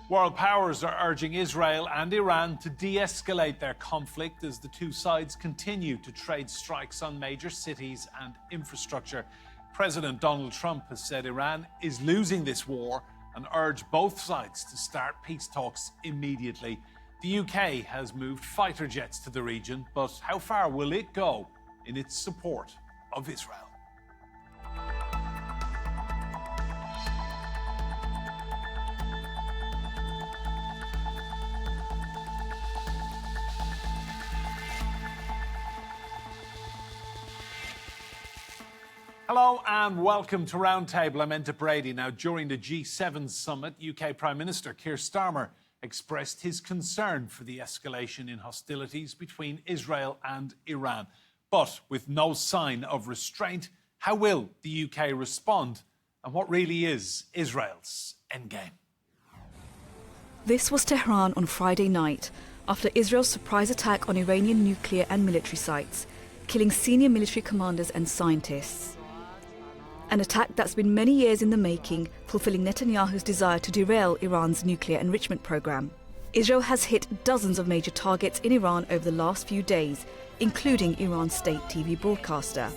World powers are urging Israel and Iran to de-escalate their conflict as the two sides continue to trade strikes on major cities and infrastructure. President Donald Trump has said Iran is losing this war and urged both sides to start peace talks immediately. The UK has moved fighter jets to the region, but how far will it go in its support of Israel? Hello and welcome to Roundtable. I'm Enda Brady. Now, during the G7 summit, UK Prime Minister Keir Starmer expressed his concern for the escalation in hostilities between Israel and Iran. But with no sign of restraint, how will the UK respond? And what really is Israel's endgame? This was Tehran on Friday night, after Israel's surprise attack on Iranian nuclear and military sites, killing senior military commanders and scientists. An attack that's been many years in the making, fulfilling Netanyahu's desire to derail Iran's nuclear enrichment program. Israel has hit dozens of major targets in Iran over the last few days, including Iran's state TV broadcaster.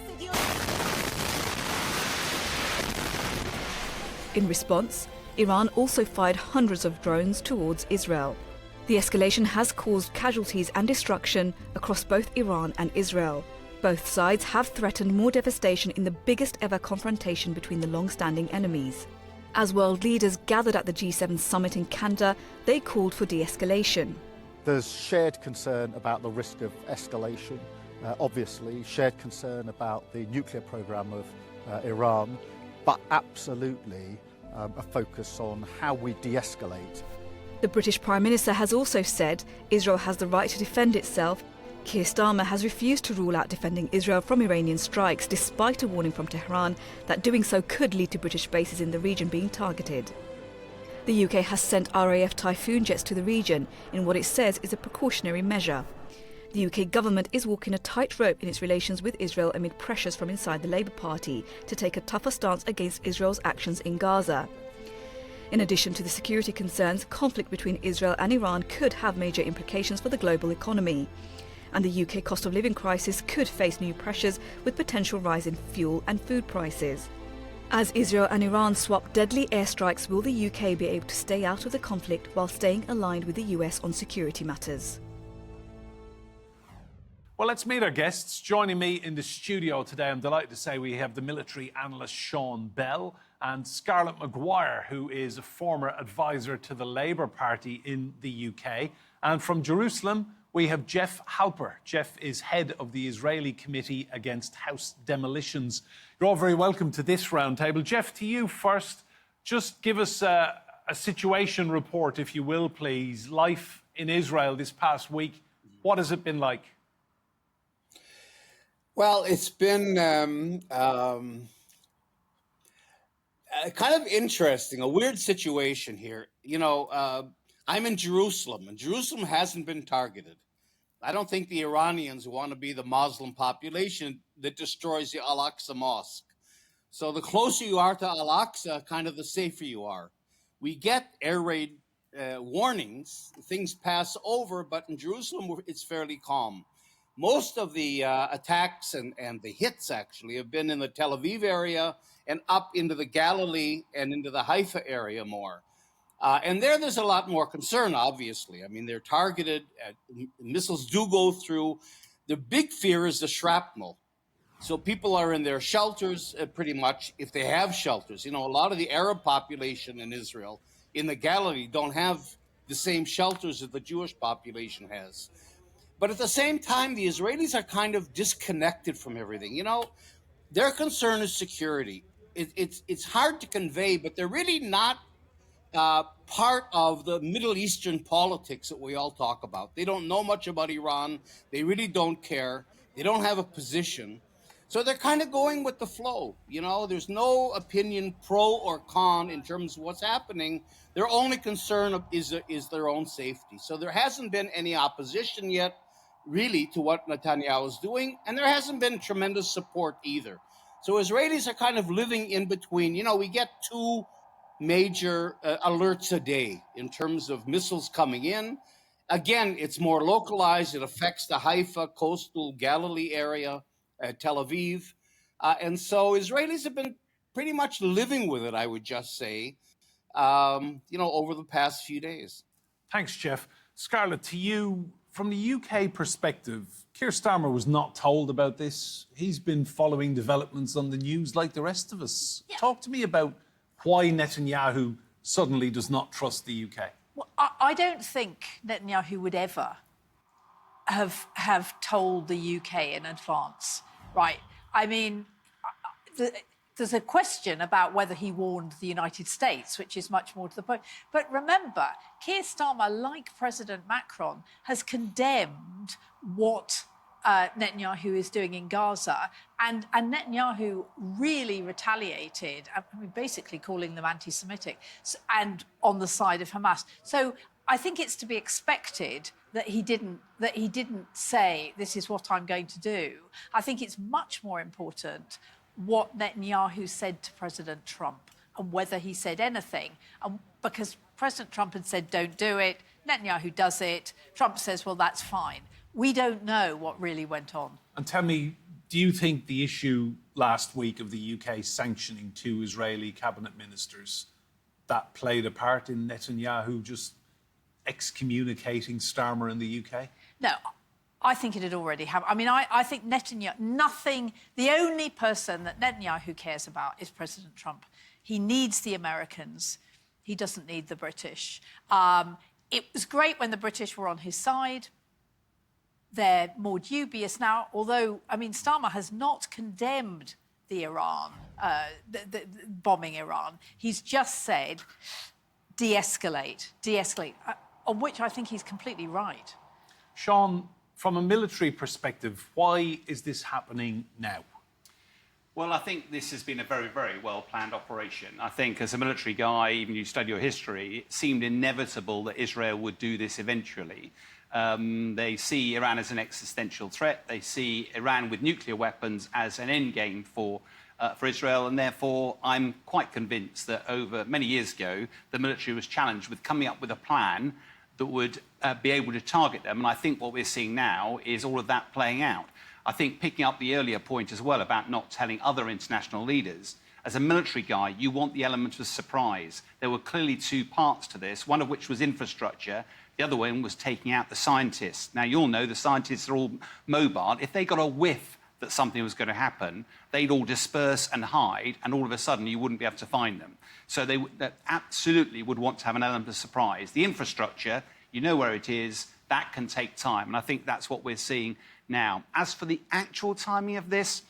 In response, Iran also fired hundreds of drones towards Israel. The escalation has caused casualties and destruction across both Iran and Israel. Both sides have threatened more devastation in the biggest ever confrontation between the long-standing enemies. As world leaders gathered at the G7 summit in Canada, they called for de-escalation. There's shared concern about the risk of escalation, obviously, shared concern about the nuclear program of Iran, but absolutely a focus on how we de-escalate. The British Prime Minister has also said Israel has the right to defend itself. Keir Starmer has refused to rule out defending Israel from Iranian strikes, despite a warning from Tehran that doing so could lead to British bases in the region being targeted. The UK has sent RAF Typhoon jets to the region in what it says is a precautionary measure. The UK government is walking a tightrope in its relations with Israel amid pressures from inside the Labour Party to take a tougher stance against Israel's actions in Gaza. In addition to the security concerns, conflict between Israel and Iran could have major implications for the global economy. And the UK cost of living crisis could face new pressures with potential rise in fuel and food prices. As Israel and Iran swap deadly airstrikes, will the UK be able to stay out of the conflict while staying aligned with the US on security matters? Well, let's meet our guests. Joining me in the studio today, I'm delighted to say we have the military analyst Sean Bell and Scarlett MccGwire, who is a former advisor to the Labour Party in the UK. And from Jerusalem, we have Jeff Halper. Jeff is head of the Israeli Committee Against House Demolitions. You're all very welcome to this roundtable. Jeff, to you first, just give us a situation report, if you will, please. Life in Israel this past week, what has it been like? Well, it's been kind of interesting, a weird situation here. You know, I'm in Jerusalem, and Jerusalem hasn't been targeted. I don't think the Iranians want to be the Muslim population that destroys the Al-Aqsa Mosque. So the closer you are to Al-Aqsa, kind of the safer you are. We get air raid warnings, things pass over, but in Jerusalem, it's fairly calm. Most of the attacks and the hits actually have been in the Tel Aviv area and up into the Galilee and into the Haifa area more. And there's a lot more concern, obviously. I mean, they're targeted, missiles do go through. The big fear is the shrapnel. So people are in their shelters pretty much, if they have shelters. You know, a lot of the Arab population in Israel, in the Galilee, don't have the same shelters that the Jewish population has. But at the same time, the Israelis are kind of disconnected from everything. You know, their concern is security. It's hard to convey, but they're really not part of the Middle Eastern politics that we all talk about. They don't know much about Iran. They really don't care. They don't have a position. So they're kind of going with the flow. You know, there's no opinion pro or con in terms of what's happening. Their only concern is their own safety. So there hasn't been any opposition yet, really, to what Netanyahu is doing. And there hasn't been tremendous support either. So Israelis are kind of living in between. You know, we get two major alerts a day in terms of missiles coming in. Again, it's more localized. It affects the Haifa, coastal Galilee area, Tel Aviv. And so Israelis have been pretty much living with it, I would just say, over the past few days. Thanks, Jeff. Scarlett, to you, from the UK perspective, Keir Starmer was not told about this. He's been following developments on the news like the rest of us. Yeah. Talk to me about why Netanyahu suddenly does not trust the UK. Well, I don't think Netanyahu would ever have told the UK in advance, right? I mean, there's a question about whether he warned the United States, which is much more to the point. But remember, Keir Starmer, like President Macron, has condemned what Netanyahu is doing in Gaza. And Netanyahu really retaliated, I mean, basically calling them anti-Semitic and on the side of Hamas. So I think it's to be expected that he didn't say, this is what I'm going to do. I think it's much more important what Netanyahu said to President Trump and whether he said anything. Because President Trump had said, don't do it. Netanyahu does it. Trump says, well, that's fine. We don't know what really went on. And tell me, do you think the issue last week of the UK sanctioning 2 Israeli cabinet ministers, that played a part in Netanyahu just excommunicating Starmer in the UK? No, I think it had already happened. I mean, I think Netanyahu, the only person that Netanyahu cares about is President Trump. He needs the Americans. He doesn't need the British. It was great when the British were on his side. They're more dubious now, although, I mean, Starmer has not condemned the bombing Iran. He's just said, de-escalate, on which I think he's completely right. Sean, from a military perspective, why is this happening now? Well, I think this has been a very, very well-planned operation. I think as a military guy, even you study your history, it seemed inevitable that Israel would do this eventually. They see Iran as an existential threat. They see Iran with nuclear weapons as an endgame for Israel. And therefore, I'm quite convinced that over many years ago, the military was challenged with coming up with a plan that would be able to target them. And I think what we're seeing now is all of that playing out. I think picking up the earlier point as well about not telling other international leaders, as a military guy, you want the element of surprise. There were clearly 2 parts to this, one of which was infrastructure. The other one was taking out the scientists. Now, you all know the scientists are all mobile. If they got a whiff that something was going to happen, they'd all disperse and hide, and all of a sudden you wouldn't be able to find them. So they absolutely would want to have an element of surprise. The infrastructure, you know where it is, that can take time. And I think that's what we're seeing now. As for the actual timing of this,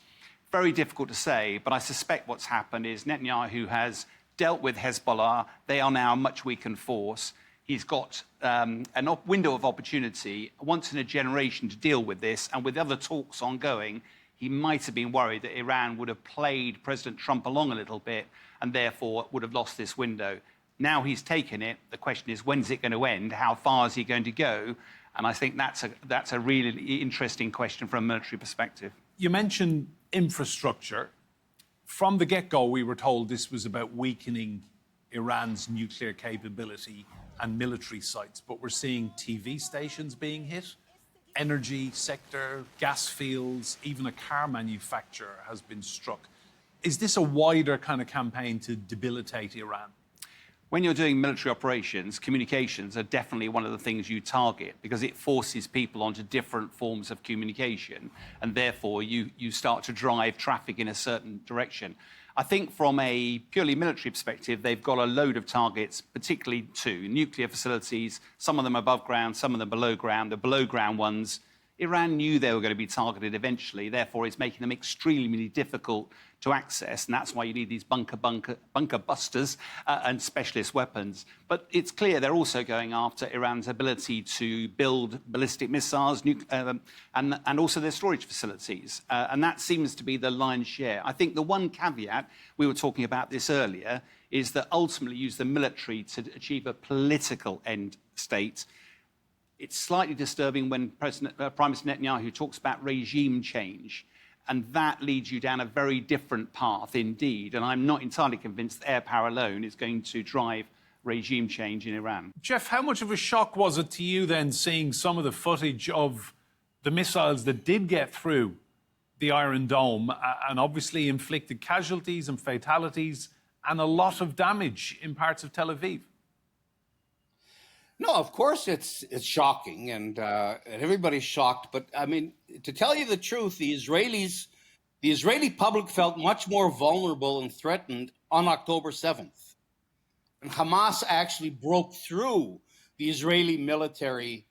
very difficult to say, but I suspect what's happened is Netanyahu has dealt with Hezbollah. They are now a much weakened force. He's got a window of opportunity once in a generation to deal with this. And with other talks ongoing, he might have been worried that Iran would have played President Trump along a little bit and therefore would have lost this window. Now he's taken it. The question is, when's it going to end? How far is he going to go? And I think that's a really interesting question from a military perspective. You mentioned infrastructure. From the get-go, we were told this was about weakening Iran's nuclear capability and military sites, but we're seeing TV stations being hit, energy sector, gas fields, even a car manufacturer has been struck. Is this a wider kind of campaign to debilitate Iran? When you're doing military operations, communications are definitely one of the things you target because it forces people onto different forms of communication, and therefore you start to drive traffic in a certain direction. I think from a purely military perspective, they've got a load of targets, particularly 2 nuclear facilities, some of them above ground, some of them below ground. The below ground ones, Iran knew they were going to be targeted eventually. Therefore, it's making them extremely difficult to access. And that's why you need these bunker busters and specialist weapons. But it's clear they're also going after Iran's ability to build ballistic missiles and also their storage facilities. And that seems to be the lion's share. I think the one caveat, we were talking about this earlier, is that ultimately use the military to achieve a political end state. It's slightly disturbing when Prime Minister Netanyahu talks about regime change. And that leads you down a very different path indeed. And I'm not entirely convinced that air power alone is going to drive regime change in Iran. Jeff, how much of a shock was it to you then seeing some of the footage of the missiles that did get through the Iron Dome and obviously inflicted casualties and fatalities and a lot of damage in parts of Tel Aviv? No, of course it's shocking, and everybody's shocked. But I mean, to tell you the truth, the Israeli public felt much more vulnerable and threatened on October 7th. And Hamas actually broke through the Israeli military,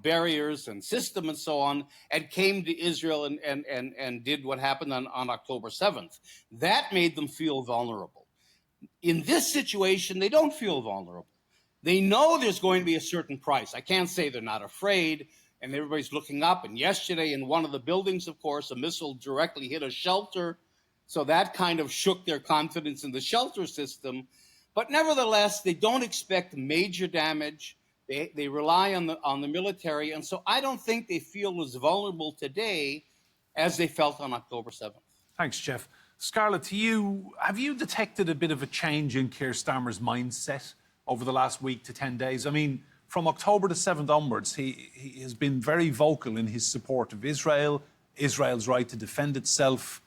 barriers and system and so on, and came to Israel and did what happened on October 7th. That made them feel vulnerable. In this situation, they don't feel vulnerable. They know there's going to be a certain price. I can't say they're not afraid, and everybody's looking up. And yesterday in one of the buildings, of course, a missile directly hit a shelter. So that kind of shook their confidence in the shelter system. But nevertheless, they don't expect major damage. They rely on the military. And so I don't think they feel as vulnerable today as they felt on October 7th. Thanks, Jeff. Scarlett, to you, have you detected a bit of a change in Keir Starmer's mindset over the last week to 10 days? I mean, from October the 7th onwards, he has been very vocal in his support of Israel, Israel's right to defend itself.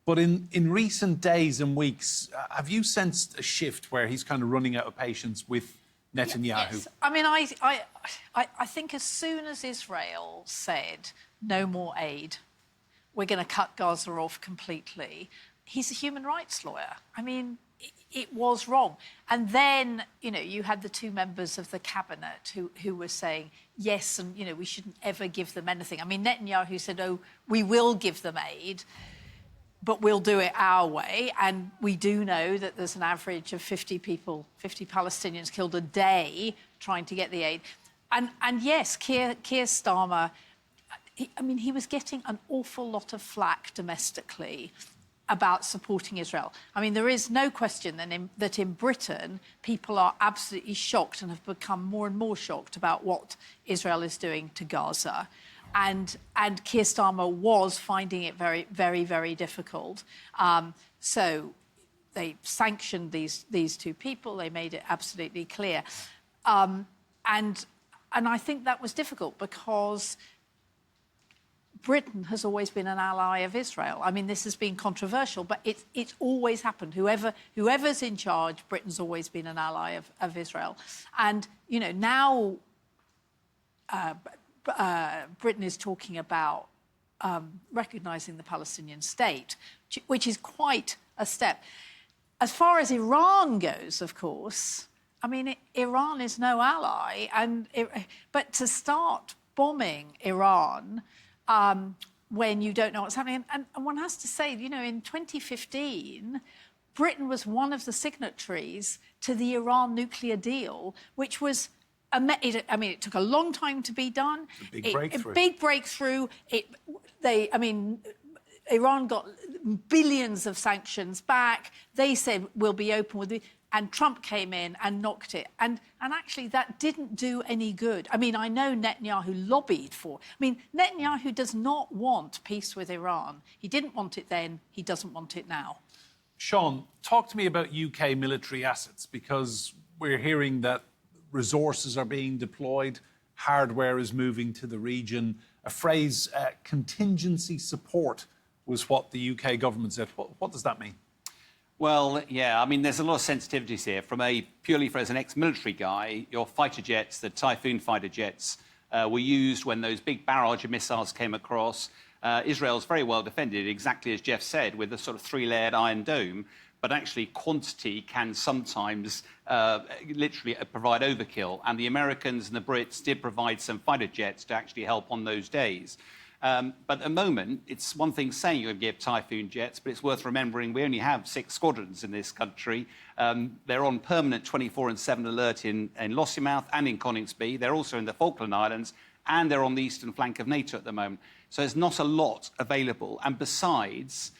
But in recent days and weeks, have you sensed a shift where he's kind of running out of patience with Netanyahu? Yes. I mean, I think as soon as Israel said no more aid, we're going to cut Gaza off completely, he's a human rights lawyer. I mean, it was wrong. And then, you had the two members of the cabinet who were saying, yes, and, we shouldn't ever give them anything. I mean, Netanyahu said, oh, we will give them aid, but we'll do it our way. And we do know that there's an average of 50 Palestinians killed a day trying to get the aid. And yes, Keir Starmer, he was getting an awful lot of flack domestically about supporting Israel. I mean, there is no question that in Britain, people are absolutely shocked and have become more and more shocked about what Israel is doing to Gaza. And Keir Starmer was finding it very, very, very difficult. So they sanctioned these two people. They made it absolutely clear. And I think that was difficult because Britain has always been an ally of Israel. I mean, this has been controversial, but it's always happened. Whoever's in charge, Britain's always been an ally of Israel. And, now Britain is talking about recognising the Palestinian state, which is quite a step. As far as Iran goes, of course, I mean, Iran is no ally. But to start bombing Iran when you don't know what's happening. And one has to say, in 2015, Britain was one of the signatories to the Iran nuclear deal, which was, it took a long time to be done. A big breakthrough. A big breakthrough. Iran got billions of sanctions back. They said, we'll be open with it. And Trump came in and knocked it. And actually, that didn't do any good. I mean, I know Netanyahu lobbied for... Netanyahu does not want peace with Iran. He didn't want it then. He doesn't want it now. Sean, talk to me about UK military assets, because we're hearing that resources are being deployed, hardware is moving to the region. A phrase, contingency support, was what the UK government said. What does that mean? Well, yeah, there's a lot of sensitivities here. Purely as an ex-military guy, your fighter jets, the Typhoon fighter jets, were used when those big barrage of missiles came across. Israel's very well defended, exactly as Jeff said, with a sort of three-layered Iron Dome. But actually, quantity can sometimes literally provide overkill. And the Americans and the Brits did provide some fighter jets to actually help on those days. But at the moment, it's one thing saying you're going to give Typhoon jets, but it's worth remembering we only have 6 squadrons in this country. They're on permanent 24/7 alert in Lossiemouth and in Coningsby. They're also in the Falkland Islands, and they're on the eastern flank of NATO at the moment. So there's not a lot available. And besides,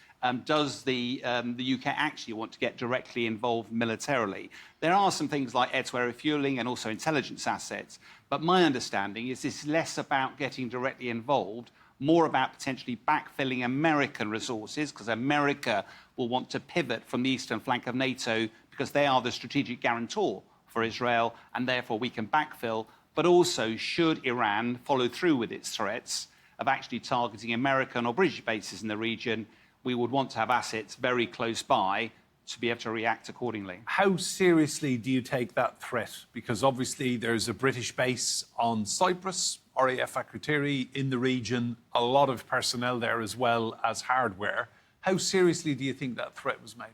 does the UK actually want to get directly involved militarily? There are some things like air-to-air refuelling and also intelligence assets. But my understanding is it's less about getting directly involved, more about potentially backfilling American resources, because America will want to pivot from the eastern flank of NATO because they are the strategic guarantor for Israel, and therefore we can backfill. But also, should Iran follow through with its threats of actually targeting American or British bases in the region, we would want to have assets very close by to be able to react accordingly. How seriously do you take that threat? Because obviously there's a British base on Cyprus, RAF Akrotiri in the region, a lot of personnel there as well as hardware. How seriously do you think that threat was made?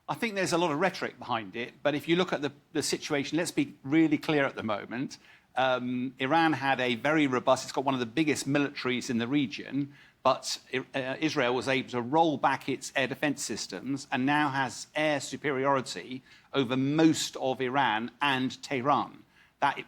I think there's a lot of rhetoric behind it, but if you look at the situation, let's be really clear at the moment. Iran had a very robust, it's got one of the biggest militaries in the region, but Israel was able to roll back its air defense systems and now has air superiority over most of Iran and Tehran.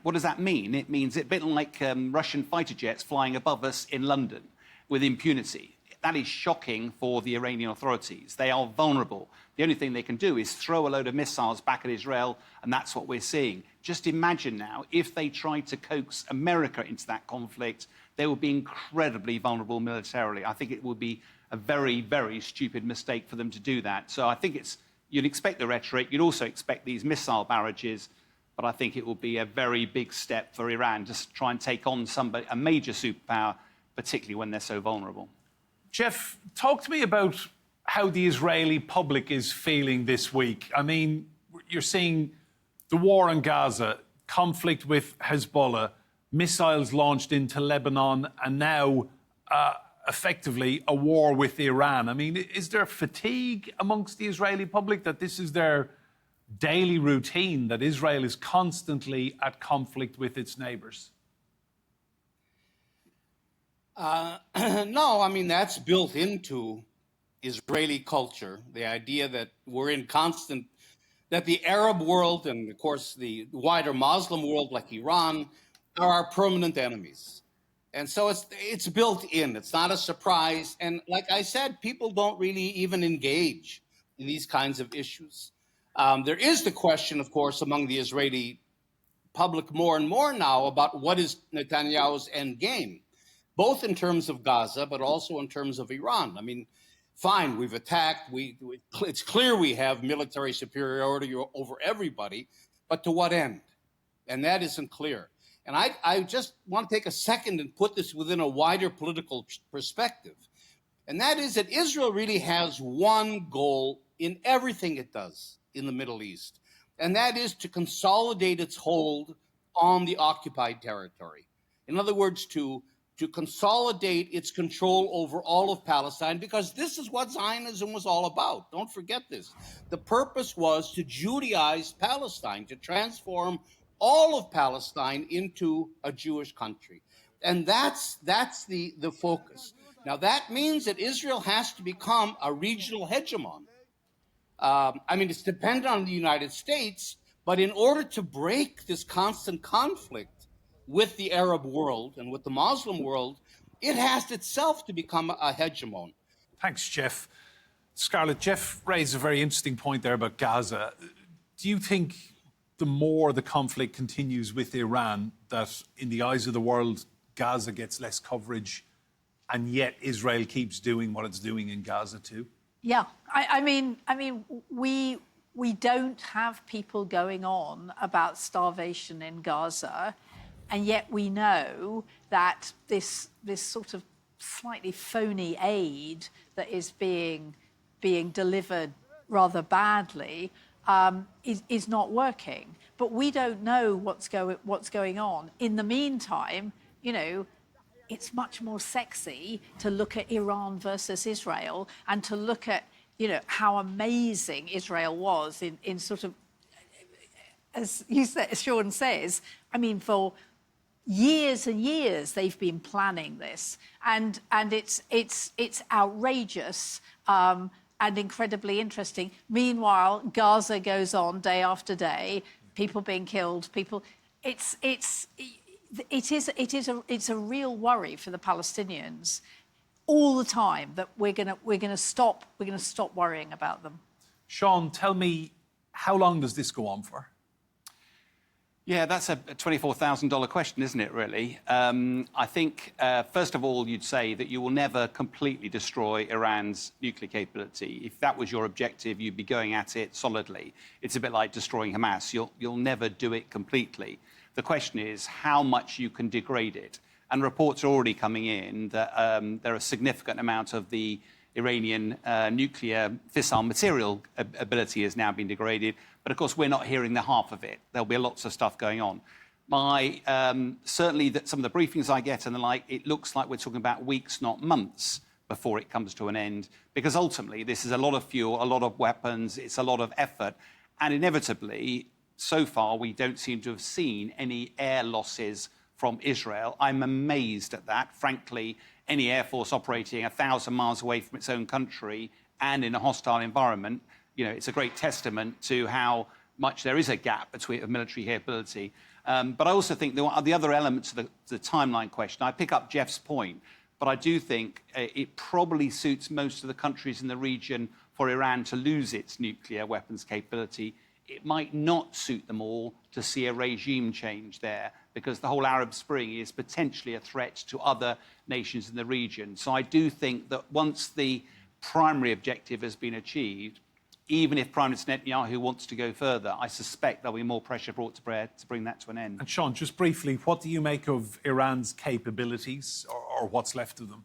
What does that mean? It means it's a bit like Russian fighter jets flying above us in London with impunity. That is shocking for the Iranian authorities. They are vulnerable. The only thing they can do is throw a load of missiles back at Israel, and that's what we're seeing. Just imagine now, if they tried to coax America into that conflict, they would be incredibly vulnerable militarily. I think it would be a very, very stupid mistake for them to do that. So I think you'd expect the rhetoric, you'd also expect these missile barrages, but I think it will be a very big step for Iran to try and take on a major superpower, particularly when they're so vulnerable. Jeff, talk to me about how the Israeli public is feeling this week. I mean, you're seeing the war in Gaza, conflict with Hezbollah, missiles launched into Lebanon, and now effectively a war with Iran. I mean, is there fatigue amongst the Israeli public that this is their daily routine, that Israel is constantly at conflict with its neighbours? No, I mean, that's built into Israeli culture, the idea that we're in constant, that the Arab world and, of course, the wider Muslim world like Iran are our permanent enemies. And so it's built in. It's not a surprise. And like I said, people don't really even engage in these kinds of issues. There is the question, of course, among the Israeli public more and more now about what is Netanyahu's end game, both in terms of Gaza, but also in terms of Iran. I mean, fine, we've attacked. It's clear we have military superiority over everybody, but to what end? And that isn't clear. And I just want to take a second and put this within a wider political perspective. And that is that Israel really has one goal in everything it does in the Middle East. And that is to consolidate its hold on the occupied territory. In other words, to consolidate its control over all of Palestine, because this is what Zionism was all about. Don't forget this. The purpose was to Judaize Palestine, to transform all of Palestine into a Jewish country. And that's the focus. Now, that means that Israel has to become a regional hegemon. I mean, it's dependent on the United States, but in order to break this constant conflict with the Arab world and with the Muslim world, it has itself to become a hegemon. Thanks, Jeff. Scarlett, Jeff raised a very interesting point there about Gaza. Do you think the more the conflict continues with Iran, that in the eyes of the world, Gaza gets less coverage, and yet Israel keeps doing what it's doing in Gaza too? Yeah, I mean, we don't have people going on about starvation in Gaza, and yet we know that this sort of slightly phony aid that is being delivered rather badly is not working. But we don't know what's going on. In the meantime, you know, it's much more sexy to look at Iran versus Israel and to look at, you know, how amazing Israel was in sort of, as you said, Sean says, I mean, for years and years they've been planning this, and it's outrageous and incredibly interesting. Meanwhile, Gaza goes on day after day, people being killed, it's a real worry for the Palestinians all the time that we're gonna stop worrying about them. Sean, tell me, how long does this go on for? Yeah, that's a $24,000 question, isn't it, really? I think, first of all, you'd say that you will never completely destroy Iran's nuclear capability. If that was your objective, you'd be going at it solidly. It's a bit like destroying Hamas. You'll never do it completely. The question is how much you can degrade it. And reports are already coming in that there are a significant amount of the Iranian nuclear fissile material ability has now been degraded. But of course, we're not hearing the half of it. There'll be lots of stuff going on. Certainly, that some of the briefings I get and the like, it looks like we're talking about weeks, not months, before it comes to an end. Because ultimately, this is a lot of fuel, a lot of weapons, it's a lot of effort. And inevitably, so far, we don't seem to have seen any air losses from Israel. I'm amazed at that. Frankly, any Air Force operating 1,000 miles away from its own country and in a hostile environment, it's a great testament to how much there is a gap between military capability. But I also think the other elements of the timeline question, I pick up Jeff's point, but I do think it probably suits most of the countries in the region for Iran to lose its nuclear weapons capability. It might not suit them all to see a regime change there, because the whole Arab Spring is potentially a threat to other nations in the region. So I do think that once the primary objective has been achieved, even if Prime Minister Netanyahu wants to go further, I suspect there'll be more pressure brought to bear to bring that to an end. And Sean, just briefly, what do you make of Iran's capabilities, or what's left of them?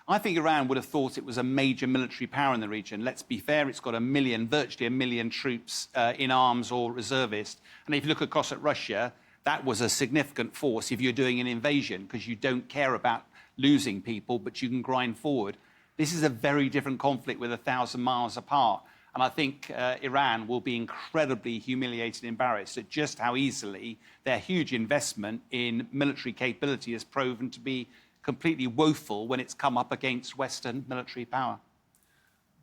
I think Iran would have thought it was a major military power in the region. Let's be fair, it's got virtually a million troops in arms or reservists. And if you look across at Russia, that was a significant force if you're doing an invasion, because you don't care about losing people, but you can grind forward. This is a very different conflict with 1,000 miles apart. And I think Iran will be incredibly humiliated and embarrassed at just how easily their huge investment in military capability has proven to be completely woeful when it's come up against Western military power.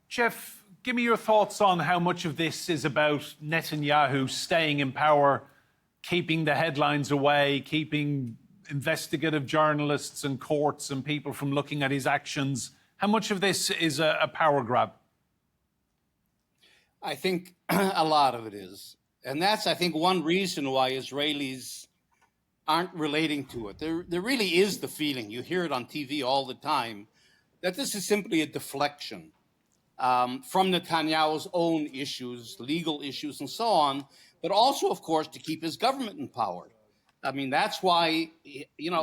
Jeff, give me your thoughts on how much of this is about Netanyahu staying in power, keeping the headlines away, keeping investigative journalists and courts and people from looking at his actions. How much of this is a power grab? I think a lot of it is. And that's, I think, one reason why Israelis aren't relating to it. There really is the feeling, you hear it on TV all the time, that this is simply a deflection from Netanyahu's own issues, legal issues and so on, but also, of course, to keep his government in power. I mean, that's why, you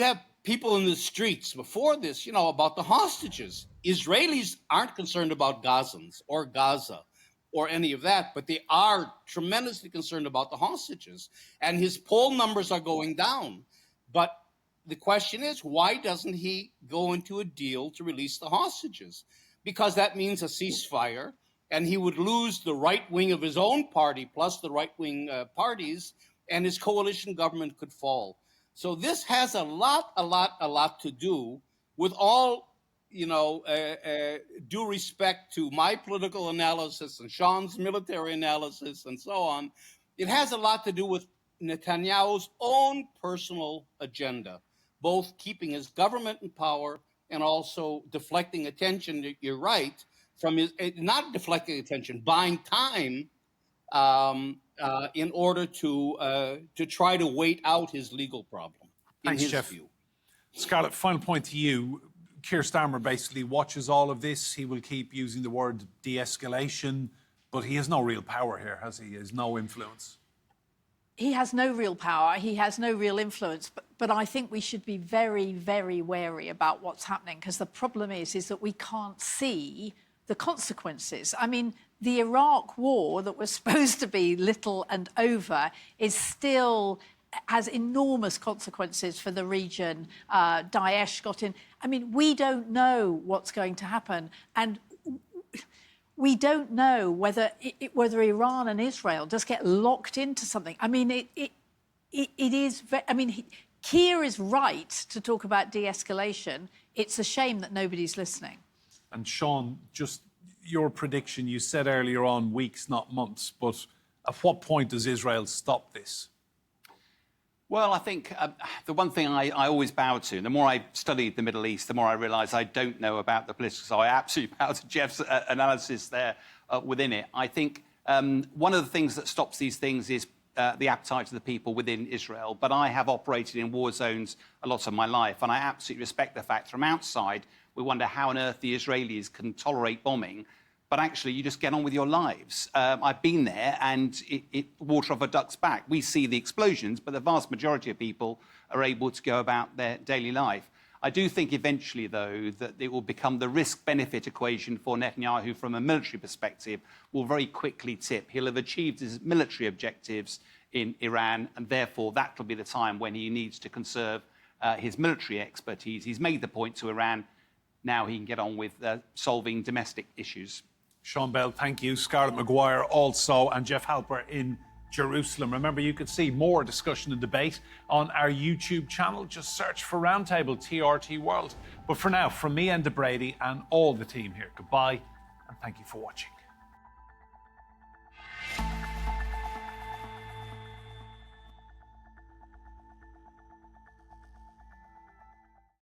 have people in the streets before this, about the hostages. Israelis aren't concerned about Gazans or Gaza or any of that, but they are tremendously concerned about the hostages. And his poll numbers are going down. But the question is, why doesn't he go into a deal to release the hostages? Because that means a ceasefire, and he would lose the right wing of his own party plus the right wing parties, and his coalition government could fall. So this has a lot to do with all, due respect to my political analysis and Sean's military analysis and so on. It has a lot to do with Netanyahu's own personal agenda, both keeping his government in power and also deflecting attention, you're right, from his, not deflecting attention, buying time in order to try to wait out his legal problem. Thanks, Jeff. View. Scarlett, final point to you. Keir Starmer basically watches all of this. He will keep using the word de-escalation, but he has no real power here, has he? He has no influence. He has no real power. He has no real influence. But I think we should be very, very wary about what's happening, because the problem is that we can't see the consequences. I mean, the Iraq war that was supposed to be little and over is still has enormous consequences for the region. Daesh got in. I mean, we don't know what's going to happen. And we don't know whether Iran and Israel just get locked into something. I mean, it is... Keir is right to talk about de-escalation. It's a shame that nobody's listening. And Sean, just your prediction, you said earlier on weeks, not months, but at what point does Israel stop this? Well, I think the one thing I always bow to, the more I studied the Middle East, the more I realised I don't know about the political side. I absolutely bow to Jeff's analysis there within it. I think one of the things that stops these things is the appetite of the people within Israel, but I have operated in war zones a lot of my life, and I absolutely respect the fact from outside we wonder how on earth the Israelis can tolerate bombing, but actually you just get on with your lives. I've been there, and it water off a duck's back. We see the explosions, but the vast majority of people are able to go about their daily life. I do think eventually, though, that it will become the risk-benefit equation for Netanyahu from a military perspective will very quickly tip. He'll have achieved his military objectives in Iran, and therefore that will be the time when he needs to conserve his military expertise. He's made the point to Iran. Now he can get on with solving domestic issues. Sean Bell, thank you. Scarlett MccGwire also, and Jeff Halper in Jerusalem. Remember, you can see more discussion and debate on our YouTube channel. Just search for Roundtable TRT World. But for now, from me, Enda Brady, and all the team here, goodbye, and thank you for watching.